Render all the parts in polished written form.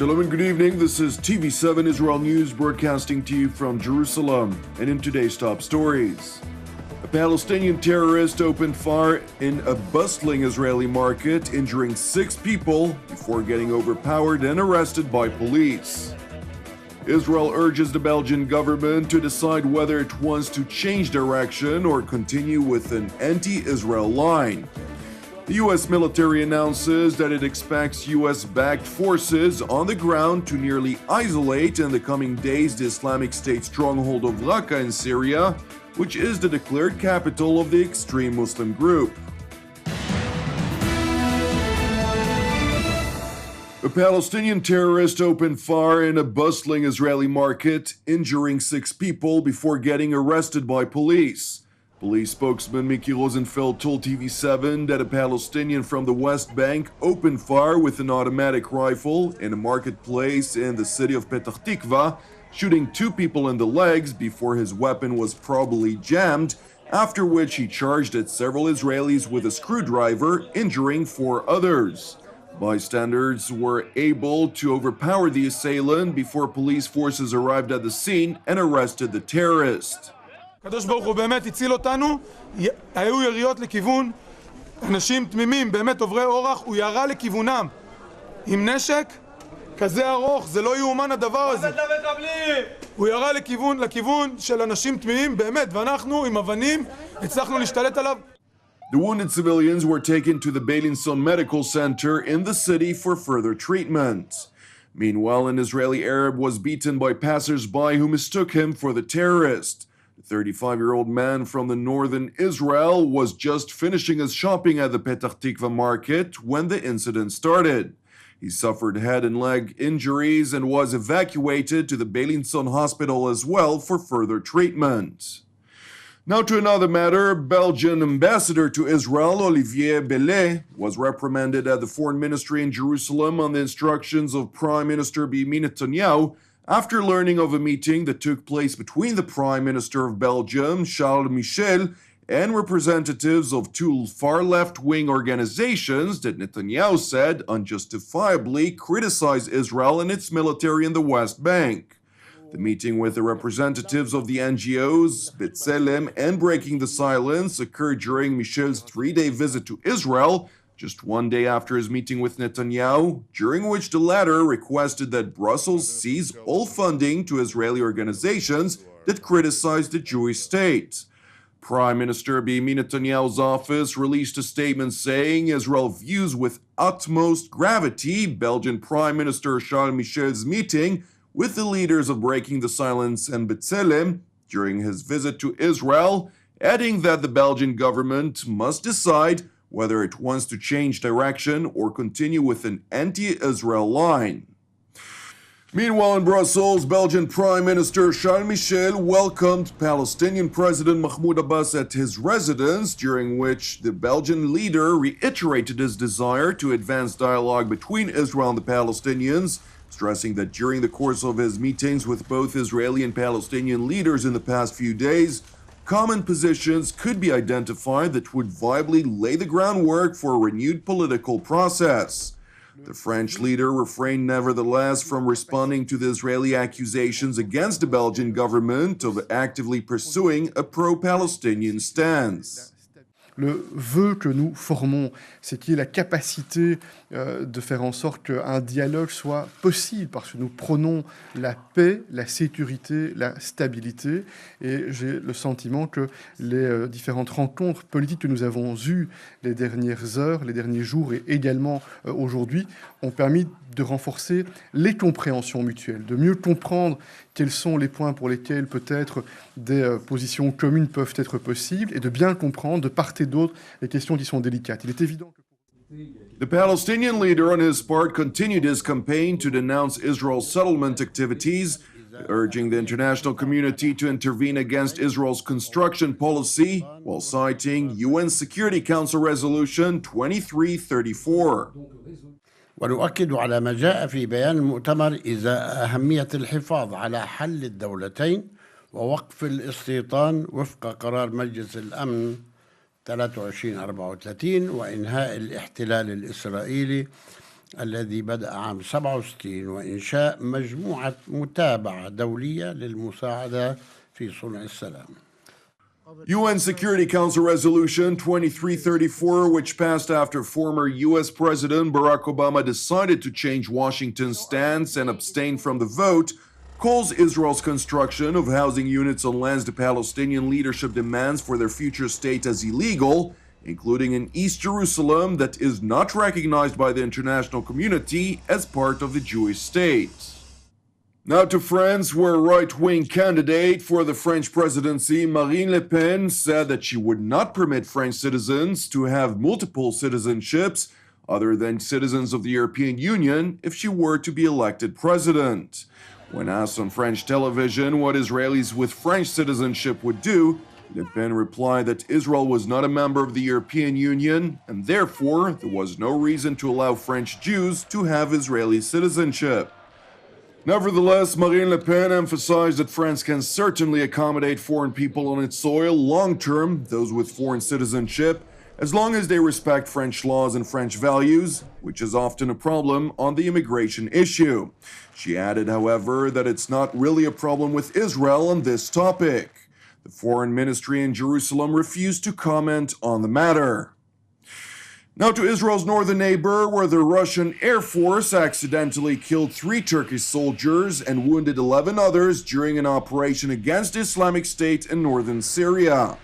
Shalom and good evening. This is TV7 Israel News broadcasting to you from Jerusalem. And in today's top stories, a Palestinian terrorist opened fire in a bustling Israeli market, injuring 6 people before getting overpowered and arrested by police. Israel urges the Belgian government to decide whether it wants to change direction or continue with an anti-Israel line. The U.S. military announces that it expects U.S.-backed forces on the ground to nearly isolate in the coming days the Islamic State stronghold of Raqqa in Syria, which is the declared capital of the extreme Muslim group. A Palestinian terrorist opened fire in a bustling Israeli market, injuring 6 people before getting arrested by police. Police spokesman Miki Rosenfeld told TV7 that a Palestinian from the West Bank opened fire with an automatic rifle in a marketplace in the city of Petah Tikva, shooting 2 people in the legs before his weapon was probably jammed, after which he charged at several Israelis with a screwdriver, injuring 4 others. Bystanders were able to overpower the assailant before police forces arrived at the scene and arrested the terrorist. הקדוש ברוך הוא באמת הציל אותנו, היו יריות לכיוון אנשים תמימים, באמת עוברי אורח, הוא ירה לכיוונם עם נשק כזה ארוך, זה לא יאומן הדבר הזה. הוא ירה לכיוון של אנשים תמימים, באמת, ואנחנו עם אבנים הצלחנו להשתלט עליו. The wounded civilians were taken to the Belgian Medical Center in the city for further treatment. Meanwhile, an Israeli Arab was beaten by passers-by who mistook him for the terrorist. The 35-year-old man from the northern Israel was just finishing his shopping at the Petah Tikva market when the incident started. He suffered head and leg injuries and was evacuated to the Belgian hospital as well for further treatment. Now to another matter, Belgian ambassador to Israel, Olivier Bellet, was reprimanded at the foreign ministry in Jerusalem on the instructions of Prime Minister Benjamin Netanyahu after learning of a meeting that took place between the Prime Minister of Belgium, Charles Michel, and representatives of 2 far left-wing organizations that Netanyahu said unjustifiably criticize Israel and its military in the West Bank. The meeting with the representatives of the NGOs, B'Tselem, and Breaking the Silence occurred during Michel's 3-day visit to Israel, just 1 day after his meeting with Netanyahu, during which the latter requested that Brussels cease all funding to Israeli organizations that criticize the Jewish state. Prime Minister Benjamin Netanyahu's office released a statement saying Israel views with utmost gravity Belgian Prime Minister Charles Michel's meeting with the leaders of Breaking the Silence and B'Tselem during his visit to Israel, adding that the Belgian government must decide whether it wants to change direction or continue with an anti-Israel line. Meanwhile, in Brussels, Belgian Prime Minister Charles Michel welcomed Palestinian President Mahmoud Abbas at his residence, during which the Belgian leader reiterated his desire to advance dialogue between Israel and the Palestinians, stressing that during the course of his meetings with both Israeli and Palestinian leaders in the past few days, common positions could be identified that would viably lay the groundwork for a renewed political process. The French leader refrained nevertheless from responding to the Israeli accusations against the Belgian government of actively pursuing a pro-Palestinian stance. Le vœu que nous formons, c'est qu'il y ait la capacité de faire en sorte qu'un dialogue soit possible, parce que nous prônons la paix, la sécurité, la stabilité, et j'ai le sentiment que les différentes rencontres politiques que nous avons eues les dernières heures, les derniers jours et également aujourd'hui ont permis de renforcer les compréhensions mutuelles, de mieux comprendre quels sont les points pour lesquels peut-être des positions communes peuvent être possibles et de bien comprendre de part et d'autre les questions qui sont délicates. Il est évident que... The Palestinian leader on his part continued his campaign to denounce Israel's settlement activities, urging the international community to intervene against Israel's construction policy while citing UN Security Council Resolution 2334. ونؤكد على ما جاء في بيان المؤتمر إزاء أهمية الحفاظ على حل الدولتين ووقف الاستيطان وفق قرار مجلس الأمن 2334 وإنهاء الاحتلال الإسرائيلي الذي بدأ عام 67 وإنشاء مجموعة متابعة دولية للمساعدة في صنع السلام. UN Security Council Resolution 2334, which passed after former U.S. President Barack Obama decided to change Washington's stance and abstain from the vote, calls Israel's construction of housing units on lands the Palestinian leadership demands for their future state as illegal, including in East Jerusalem that is not recognized by the international community as part of the Jewish state. Now to France, where right-wing candidate for the French presidency, Mahina Penn, said that she would not permit French citizens to have multiple citizenships other than citizens of the European Union if she were to be elected president. When asked on French television what Israelis with French citizenship would do, Le Pen replied that Israel was not a member of the European Union, and therefore there was no reason to allow French Jews to have Israeli citizenship. Nevertheless, Marine Le Pen emphasized that France can certainly accommodate foreign people on its soil long-term, those with foreign citizenship, as long as they respect French laws and French values, which is often a problem on the immigration issue. She added, however, that it's not really a problem with Israel on this topic. The Foreign Ministry in Jerusalem refused to comment on the matter. Now to Israel's northern neighbor, where the Russian Air Force accidentally killed 3 Turkish soldiers and wounded 11 others during an operation against Islamic State in northern Syria.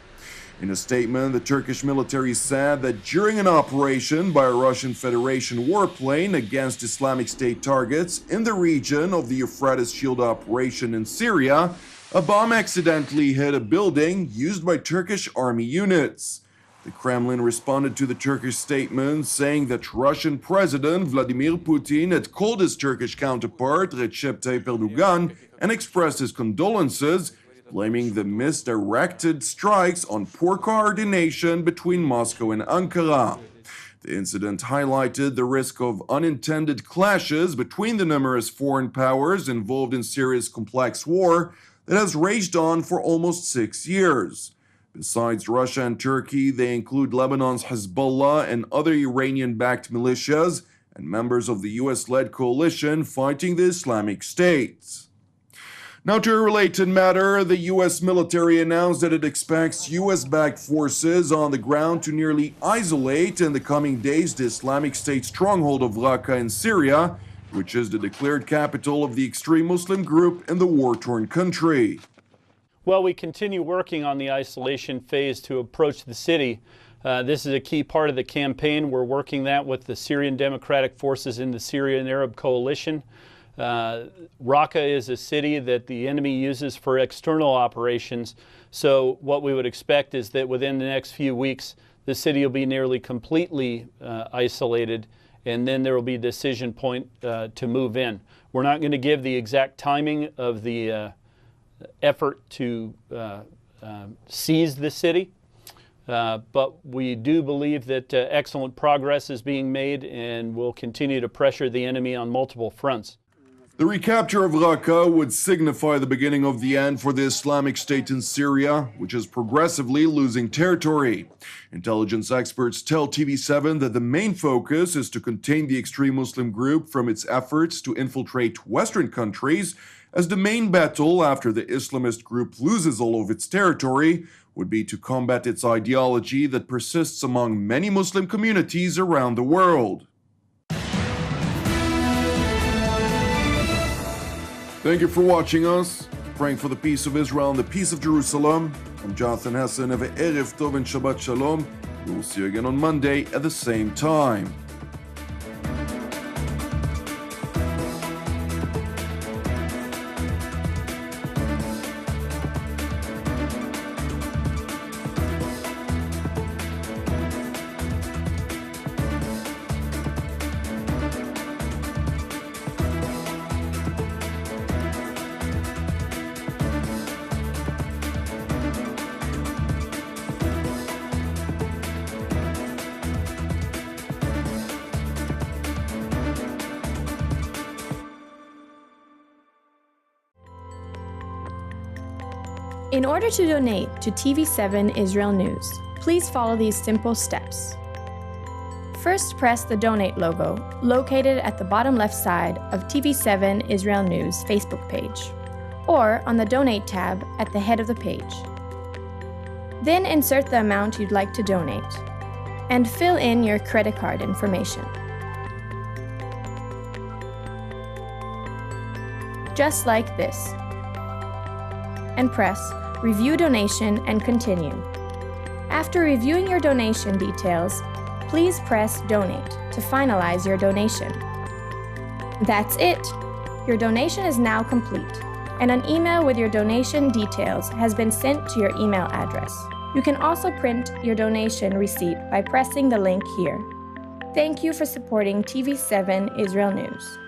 In a statement, the Turkish military said that during an operation by a Russian Federation warplane against Islamic State targets in the region of the Euphrates Shield operation in Syria, a bomb accidentally hit a building used by Turkish army units. The Kremlin responded to the Turkish statement, saying that Russian President Vladimir Putin had called his Turkish counterpart Recep Tayyip Erdogan and expressed his condolences, blaming the misdirected strikes on poor coordination between Moscow and Ankara. The incident highlighted the risk of unintended clashes between the numerous foreign powers involved in Syria's complex war that has raged on for almost 6 years. Besides Russia and Turkey, they include Lebanon's Hezbollah and other Iranian-backed militias and members of the US-led coalition fighting the Islamic State. Now to a related matter, the US military announced that it expects US-backed forces on the ground to nearly isolate in the coming days the Islamic State stronghold of Raqqa in Syria, which is the declared capital of the extreme Muslim group in the war-torn country. Well, we continue working on the isolation phase to approach the city. This is a key part of the campaign. We're working that with the Syrian Democratic Forces in the Syrian Arab Coalition. Raqqa is a city that the enemy uses for external operations. So what we would expect is that within the next few weeks, the city will be nearly completely isolated, and then there will be a decision point to move in. We're not going to give the exact timing of the effort to seize the city, but we do believe that excellent progress is being made, and we'll continue to pressure the enemy on multiple fronts. The recapture of Raqqa would signify the beginning of the end for the Islamic State in Syria, which is progressively losing territory. Intelligence experts tell TV7 that the main focus is to contain the extreme Muslim group from its efforts to infiltrate Western countries, as the main battle after the Islamist group loses all of its territory would be to combat its ideology that persists among many Muslim communities around the world. Thank you for watching us. Praying for the peace of Israel and the peace of Jerusalem. I'm Jonathan Hessen. Have a Erev Tov and Shabbat Shalom. We will see you again on Monday at the same time. In order to donate to TV7 Israel News, please follow these simple steps. First, press the Donate logo, located at the bottom left side of TV7 Israel News Facebook page, or on the Donate tab at the head of the page. Then insert the amount you'd like to donate, and fill in your credit card information. Just like this. And press Review Donation and continue. After reviewing your donation details, please press Donate to finalize your donation. That's it! Your donation is now complete, and an email with your donation details has been sent to your email address. You can also print your donation receipt by pressing the link here. Thank you for supporting TV7 Israel News.